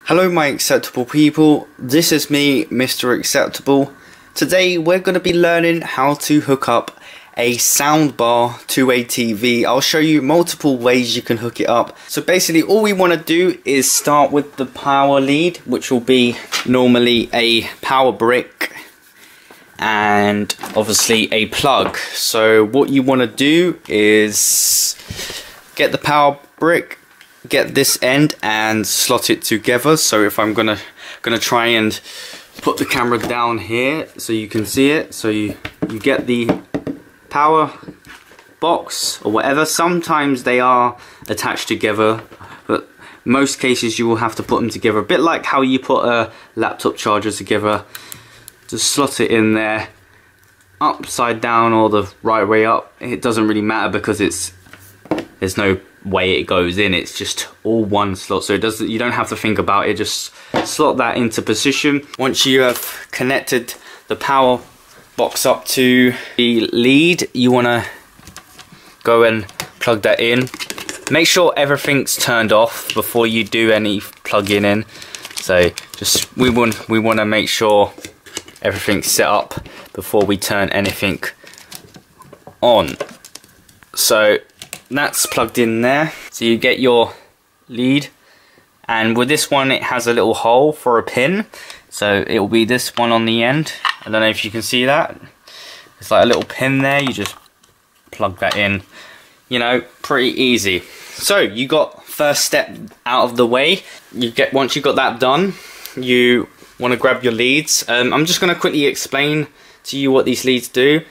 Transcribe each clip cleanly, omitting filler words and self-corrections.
Hello my acceptable people, this is me, Mr. Acceptable. Today we're going to be learning how to hook up a soundbar to a TV. I'll show you multiple ways you can hook it up. So basically all we want to do is start with the power lead, which will be normally a power brick and obviously a plug. So what you want to do is get the power brick, get this end and slot it together. So if I'm gonna try and put the camera down here so you can see it, so you get the power box or whatever. Sometimes they are attached together, but most cases you will have to put them together, a bit like how you put a laptop charger together. Just slot it in there, upside down or the right way up, it doesn't really matter because there's no way it goes in, it's just all one slot, so you don't have to think about it. Just slot that into position. Once you have connected the power box up to the lead, you want to go and plug that in. Make sure everything's turned off before you do any plugging in. So just we want to make sure everything's set up before we turn anything on. So that's plugged in there. So you get your lead, and with this one it has a little hole for a pin, so it will be this one on the end. I don't know if you can see that. It's like a little pin there, you just plug that in. You know, pretty easy. So you got first step out of the way. Once you got that done, you want to grab your leads. I'm just going to quickly explain to you what these leads do.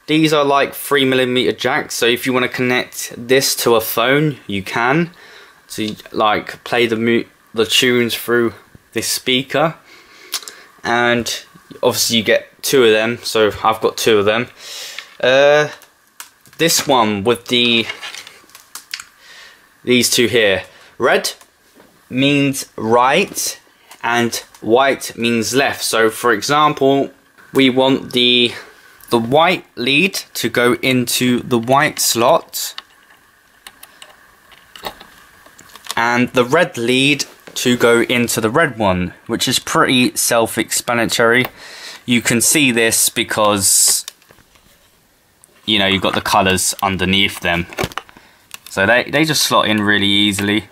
These are like 3mm jacks, so if you want to connect this to a phone, you can. So you, like, play the tunes through this speaker, and obviously you get two of them. So I've got two of them. This one with these two here, red means right and white means left. So for example, we want the white lead to go into the white slot and the red lead to go into the red one, which is pretty self-explanatory. You can see this because, you know, you've got the colours underneath them, so they just slot in really easily.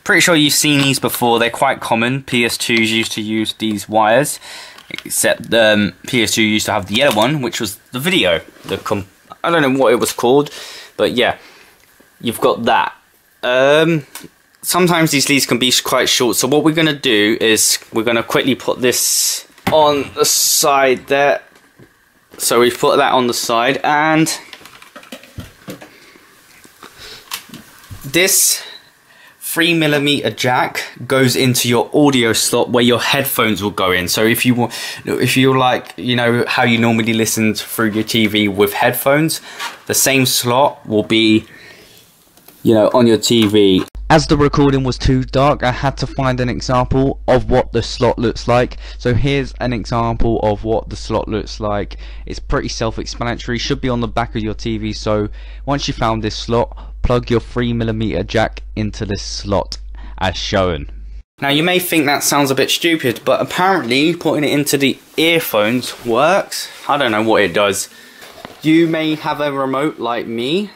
Pretty sure you've seen these before, they're quite common. PS2s used to use these wires, except PS2 used to have the yellow one, which was the video. I don't know what it was called, but yeah, you've got that. Sometimes these leads can be quite short, so what we're going to do is we're going to quickly put this on the side there. So we've put that on the side, and this 3mm jack goes into your audio slot where your headphones will go in. So if you like, you know how you normally listen through your TV with headphones, the same slot will be, you know, on your TV. As the recording was too dark, I had to find an example of what the slot looks like. So here's an example of what the slot looks like. It's pretty self-explanatory, should be on the back of your TV. So once you found this slot, plug your 3mm jack into this slot as shown. Now you may think that sounds a bit stupid, but apparently putting it into the earphones works. I don't know what it does. You may have a remote like me,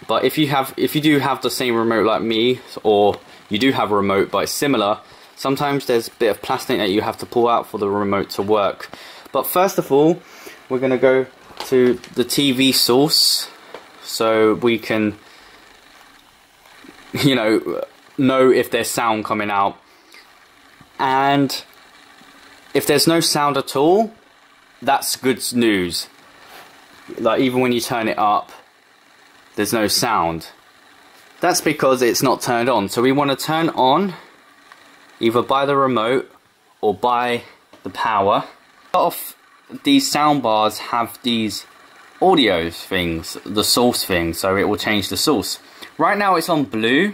but if you do have the same remote like me, or you do have a remote but it's similar, sometimes there's a bit of plastic that you have to pull out for the remote to work. But first of all, we're going to go to the TV source, so we can, you know if there's sound coming out. And if there's no sound at all, that's good news. Like, even when you turn it up, there's no sound. That's because it's not turned on. So we want to turn on either by the remote or by the power. A lot of these sound bars have these audio things, the source thing, so it will change the source. Right now it's on blue,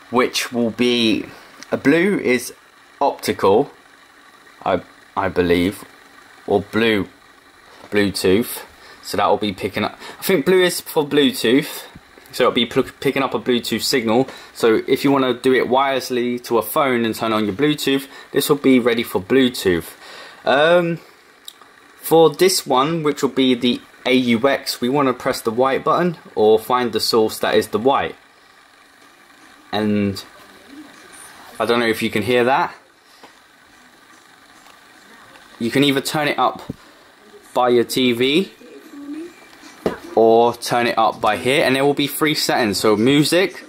which will be, blue is optical, I believe, or Bluetooth. So that will be picking up. I think blue is for Bluetooth, So it'll be picking up a Bluetooth signal. So if you want to do it wirelessly to a phone and turn on your Bluetooth, this will be ready for Bluetooth. For this one, which will be the AUX, we want to press the white button or find the source that is the white. And I don't know if you can hear that. You can either turn it up by your TV or turn it up by here, and there will be 3 settings. So music,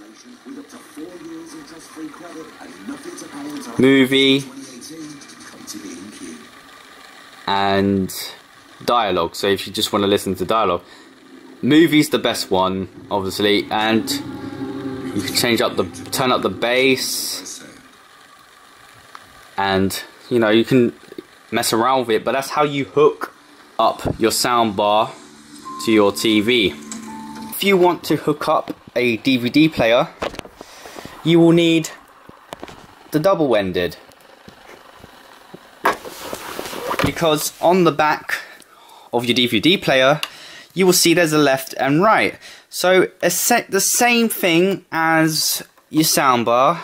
movie, and dialogue. So if you just want to listen to dialogue, movie's the best one, obviously, and you can turn up the bass, and you know, you can mess around with it. But that's how you hook up your sound bar to your TV. If you want to hook up a DVD player, you will need the double-ended, because on the back of your DVD player you will see there's a left and right. So it's the same thing as your soundbar.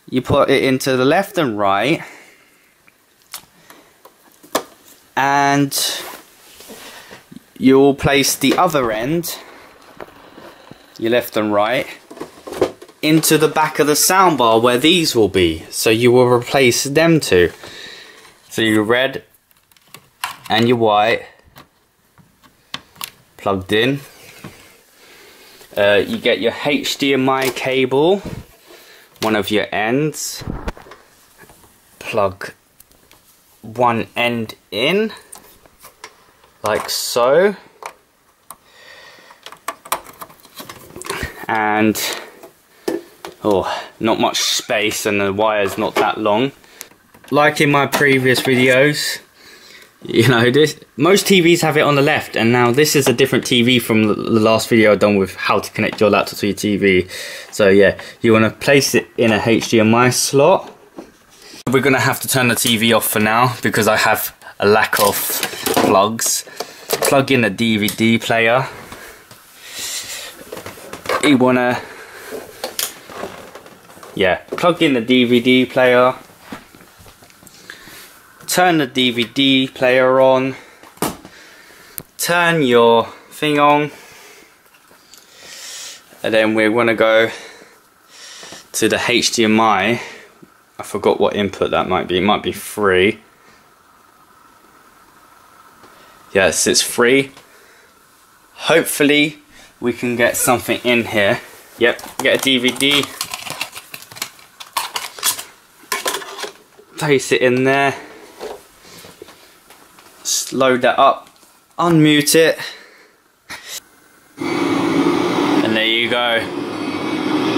You put it into the left and right, and you'll place the other end, your left and right, into the back of the soundbar where these will be. So you will replace them two. So your red and your white plugged in. You get your HDMI cable, one of your ends. Plug one end in, like so, and not much space, and the wire's not that long. Like in my previous videos, you know, most TVs have it on the left, and now this is a different TV from the last video I've done with how to connect your laptop to your TV. So yeah, you want to place it in a HDMI slot. We're going to have to turn the TV off for now because I have a lack of plugs. Plug in a DVD player. You want to, plug in the DVD player. Turn the DVD player on. Turn your thing on. And then we're going to go to the HDMI. I forgot what input that might be. It might be 3. Yes, it's 3. Hopefully we can get something in here. Yep, get a DVD. Place it in there. Just load that up. Unmute it. And there you go.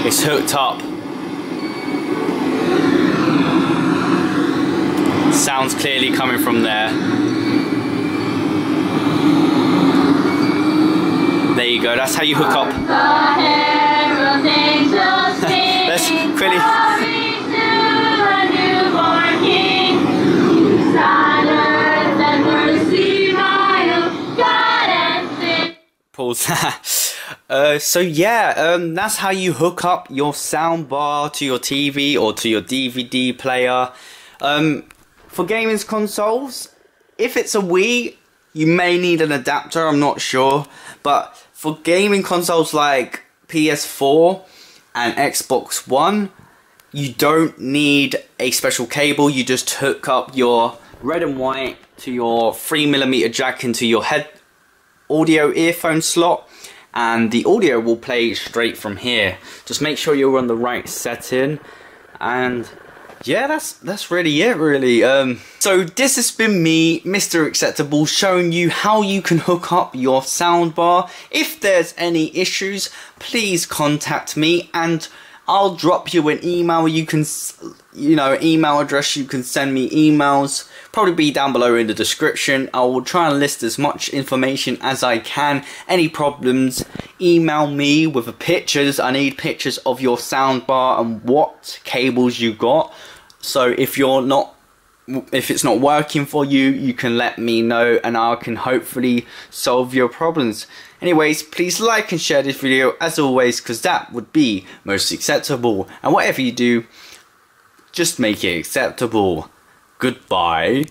It's hooked up. Sounds clearly coming from there. There you go, that's how you hook up. Let's quickly. Pause that. So yeah, that's how you hook up your soundbar to your TV or to your DVD player. For gaming consoles, if it's a Wii, you may need an adapter, I'm not sure. But for gaming consoles like PS4 and Xbox One, you don't need a special cable. You just hook up your red and white to your 3mm jack into your head audio earphone slot, and the audio will play straight from here. Just make sure you're on the right setting, and yeah, that's really it, really. So this has been me, Mr. Acceptable, showing you how you can hook up your soundbar. If there's any issues, please contact me, and I'll drop you an email. You can, email address. You can send me emails. Probably be down below in the description. I will try and list as much information as I can. Any problems, email me with the pictures. I need pictures of your soundbar and what cables you got. So if you're not if it's not working for you, you can let me know and I can hopefully solve your problems. Anyways, please like and share this video as always, because that would be most acceptable. And whatever you do, just make it acceptable. Goodbye.